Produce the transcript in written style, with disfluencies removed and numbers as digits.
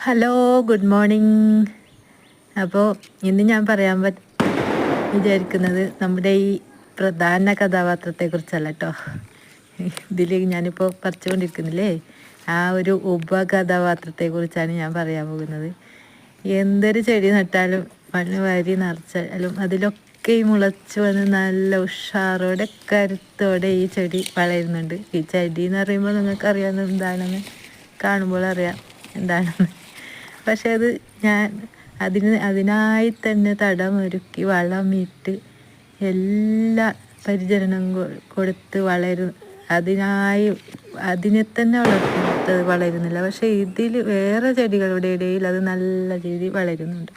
Hello, good morning. അപ്പോൾ ഇന്ന് ഞാൻ പറയാൻ വിചാരിക്കുന്നത് നമ്മുടെ ഈ പ്രധാന കഥാപാത്രത്തെക്കുറിച്ചല്ല കേട്ടോ. ഇതിൽ ഞാനിപ്പോൾ പറിച്ചുകൊണ്ടിരിക്കുന്നില്ലേ, ആ ഒരു ഉപകഥാപാത്രത്തെക്കുറിച്ചാണ് ഞാൻ പറയാൻ പോകുന്നത്. എന്തൊരു ചെടി നട്ടാലും മണ്ണ് വാരി നിറച്ചാലും അതിലൊക്കെ ഈ മുളച്ച് വന്ന് നല്ല ഉഷാറോടെ കരുത്തോടെ ഈ ചെടി വളരുന്നുണ്ട്. ഈ ചെടി എന്ന് പറയുമ്പോൾ നിങ്ങൾക്ക് അറിയാവുന്ന എന്താണെന്ന് കാണുമ്പോൾ അറിയാം എന്താണെന്ന്. പക്ഷെ അത് ഞാൻ അതിനായി തന്നെ തടമൊരുക്കി വളമിട്ട് എല്ലാ പരിചരണം കൊടുത്ത് അതിനായി അതിനെ തന്നെ വളർത്തുന്നത് വളരുന്നില്ല. പക്ഷെ ഇതിൽ വേറെ ചെടികളുടെ ഇടയിൽ അത് നല്ല രീതിയിൽ വളരുന്നുണ്ട്.